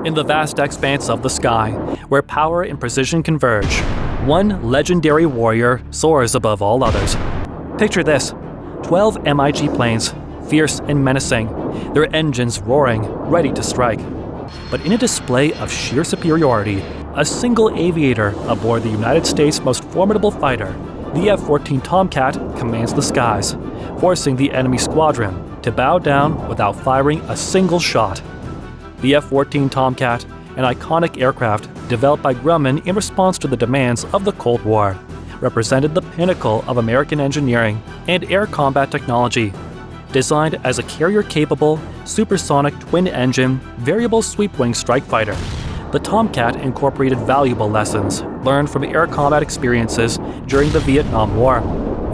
In the vast expanse of the sky, where power and precision converge, one legendary warrior soars above all others. Picture this: 12 MiG planes, fierce and menacing, their engines roaring, ready to strike. But in a display of sheer superiority, a single aviator aboard the United States' most formidable fighter, the F-14 Tomcat, commands the skies, forcing the enemy squadron to bow down without firing a single shot. The F-14 Tomcat, an iconic aircraft developed by Grumman in response to the demands of the Cold War, represented the pinnacle of American engineering and air combat technology. Designed as a carrier-capable, supersonic twin-engine, variable sweep-wing strike fighter, the Tomcat incorporated valuable lessons learned from air combat experiences during the Vietnam War.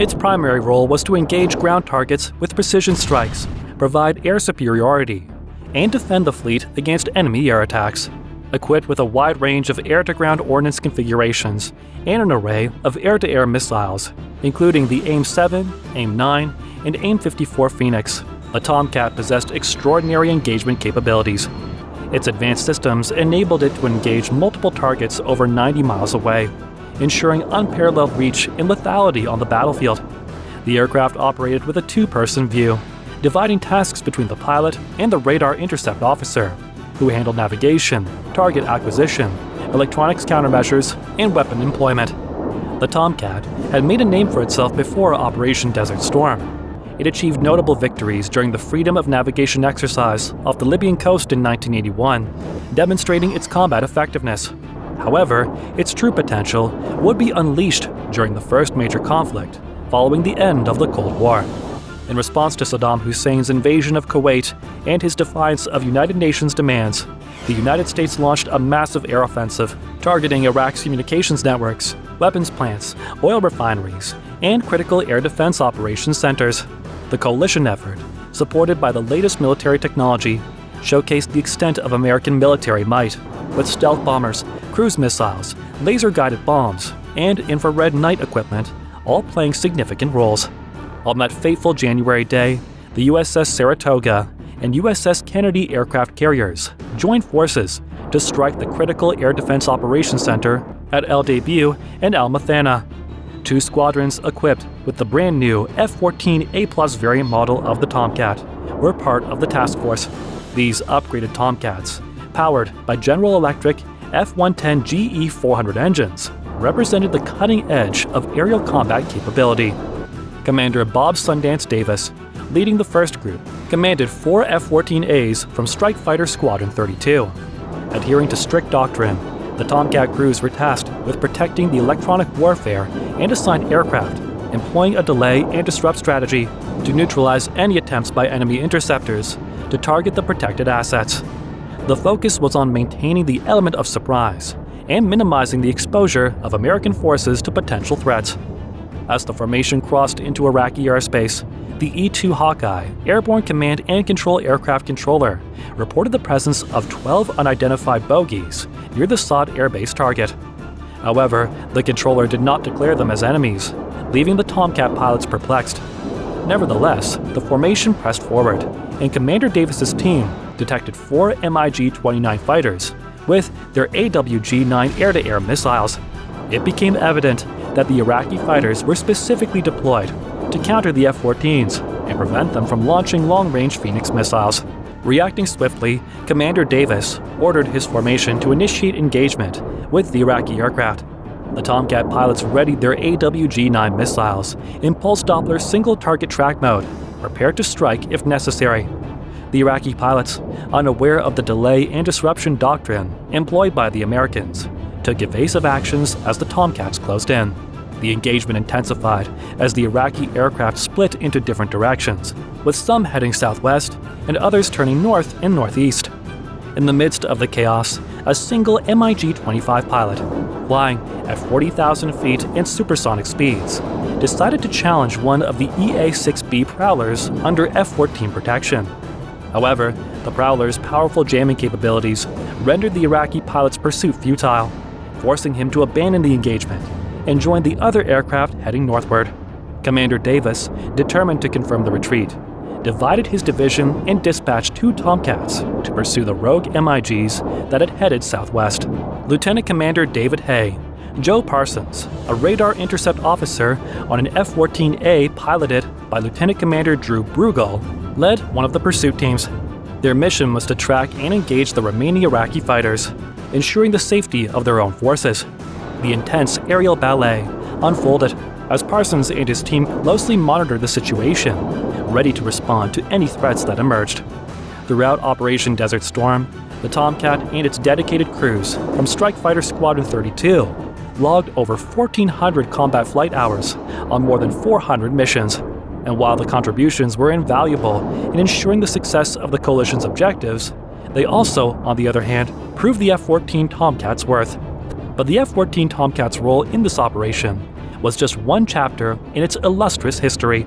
Its primary role was to engage ground targets with precision strikes, provide air superiority, and defend the fleet against enemy air attacks. Equipped with a wide range of air-to-ground ordnance configurations and an array of air-to-air missiles, including the AIM-7, AIM-9, and AIM-54 Phoenix, the Tomcat possessed extraordinary engagement capabilities. Its advanced systems enabled it to engage multiple targets over 90 miles away, ensuring unparalleled reach and lethality on the battlefield. The aircraft operated with a two-person view, dividing tasks between the pilot and the radar intercept officer, who handled navigation, target acquisition, electronics countermeasures, and weapon employment. The Tomcat had made a name for itself before Operation Desert Storm. It achieved notable victories during the freedom of navigation exercise off the Libyan coast in 1981, demonstrating its combat effectiveness. However, its true potential would be unleashed during the first major conflict, following the end of the Cold War. In response to Saddam Hussein's invasion of Kuwait and his defiance of United Nations demands, the United States launched a massive air offensive targeting Iraq's communications networks, weapons plants, oil refineries, and critical air defense operations centers. The coalition effort, supported by the latest military technology, showcased the extent of American military might, with stealth bombers, cruise missiles, laser-guided bombs, and infrared night equipment all playing significant roles. On that fateful January day, the USS Saratoga and USS Kennedy aircraft carriers joined forces to strike the critical Air Defense Operations Center at El Debut and Al Mathana. Two squadrons equipped with the brand new F-14 A+ variant model of the Tomcat were part of the task force. These upgraded Tomcats, powered by General Electric F-110 GE400 engines, represented the cutting edge of aerial combat capability. Commander Bob Sundance Davis, leading the first group, commanded 4 F-14As from Strike Fighter Squadron 32. Adhering to strict doctrine, the Tomcat crews were tasked with protecting the electronic warfare and assigned aircraft, employing a delay and disrupt strategy to neutralize any attempts by enemy interceptors to target the protected assets. The focus was on maintaining the element of surprise and minimizing the exposure of American forces to potential threats. As the formation crossed into Iraqi airspace, the E-2 Hawkeye Airborne Command and Control Aircraft Controller reported the presence of 12 unidentified bogies near the Saad Air Base target. However, the controller did not declare them as enemies, leaving the Tomcat pilots perplexed. Nevertheless, the formation pressed forward, and Commander Davis's team detected 4 MiG-29 fighters with their AWG-9 air-to-air missiles. It became evident that the Iraqi fighters were specifically deployed to counter the F-14s and prevent them from launching long-range Phoenix missiles. Reacting swiftly, Commander Davis ordered his formation to initiate engagement with the Iraqi aircraft. The Tomcat pilots readied their AWG-9 missiles in pulse Doppler single-target track mode, prepared to strike if necessary. The Iraqi pilots, unaware of the delay and disruption doctrine employed by the Americans, took evasive actions as the Tomcats closed in. The engagement intensified as the Iraqi aircraft split into different directions, with some heading southwest and others turning north and northeast. In the midst of the chaos, a single MiG-25 pilot, flying at 40,000 feet and supersonic speeds, decided to challenge one of the EA-6B Prowlers under F-14 protection. However, the Prowler's powerful jamming capabilities rendered the Iraqi pilot's pursuit futile, forcing him to abandon the engagement and join the other aircraft heading northward. Commander Davis determined to confirm the retreat, divided his division and dispatched 2 Tomcats to pursue the rogue MiGs that had headed southwest. Lieutenant Commander David Hay, Joe Parsons, a radar intercept officer on an F-14A piloted by Lieutenant Commander Drew Bruegel, led one of the pursuit teams. Their mission was to track and engage the remaining Iraqi fighters, ensuring the safety of their own forces. The intense aerial ballet unfolded as Parsons and his team closely monitored the situation, ready to respond to any threats that emerged. Throughout Operation Desert Storm, the Tomcat and its dedicated crews from Strike Fighter Squadron 32 logged over 1,400 combat flight hours on more than 400 missions. And while the contributions were invaluable in ensuring the success of the coalition's objectives, they also, on the other hand, proved the F-14 Tomcat's worth. But the F-14 Tomcat's role in this operation was just one chapter in its illustrious history.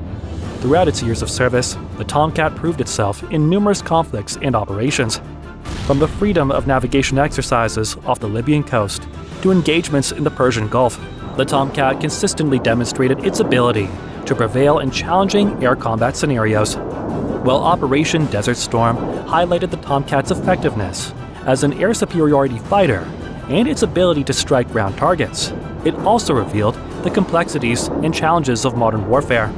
Throughout its years of service, the Tomcat proved itself in numerous conflicts and operations. From the freedom of navigation exercises off the Libyan coast to engagements in the Persian Gulf, the Tomcat consistently demonstrated its ability to prevail in challenging air combat scenarios. While Operation Desert Storm highlighted the Tomcat's effectiveness as an air superiority fighter and its ability to strike ground targets, it also revealed the complexities and challenges of modern warfare.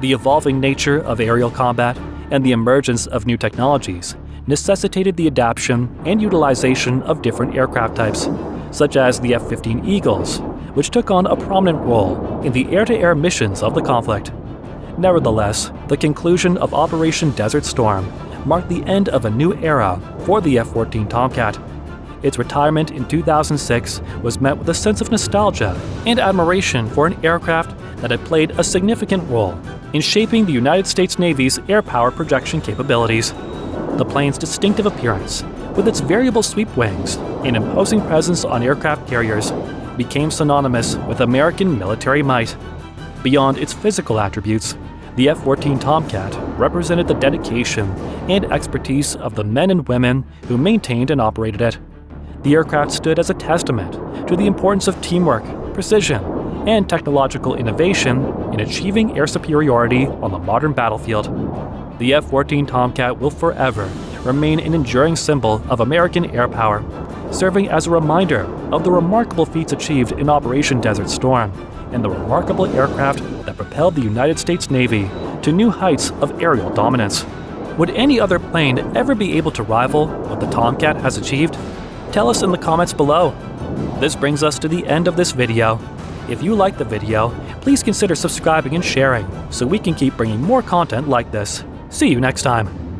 The evolving nature of aerial combat and the emergence of new technologies necessitated the adaptation and utilization of different aircraft types, such as the F-15 Eagles, which took on a prominent role in the air-to-air missions of the conflict. Nevertheless, the conclusion of Operation Desert Storm marked the end of a new era for the F-14 Tomcat. Its retirement in 2006 was met with a sense of nostalgia and admiration for an aircraft that had played a significant role in shaping the United States Navy's air power projection capabilities. The plane's distinctive appearance, with its variable sweep wings and imposing presence on aircraft carriers, became synonymous with American military might. Beyond its physical attributes, the F-14 Tomcat represented the dedication and expertise of the men and women who maintained and operated it. The aircraft stood as a testament to the importance of teamwork, precision, and technological innovation in achieving air superiority on the modern battlefield. The F-14 Tomcat will forever remain an enduring symbol of American air power, serving as a reminder of the remarkable feats achieved in Operation Desert Storm and the remarkable aircraft that propelled the United States Navy to new heights of aerial dominance. Would any other plane ever be able to rival what the Tomcat has achieved? Tell us in the comments below. This brings us to the end of this video. If you liked the video, please consider subscribing and sharing so we can keep bringing more content like this. See you next time.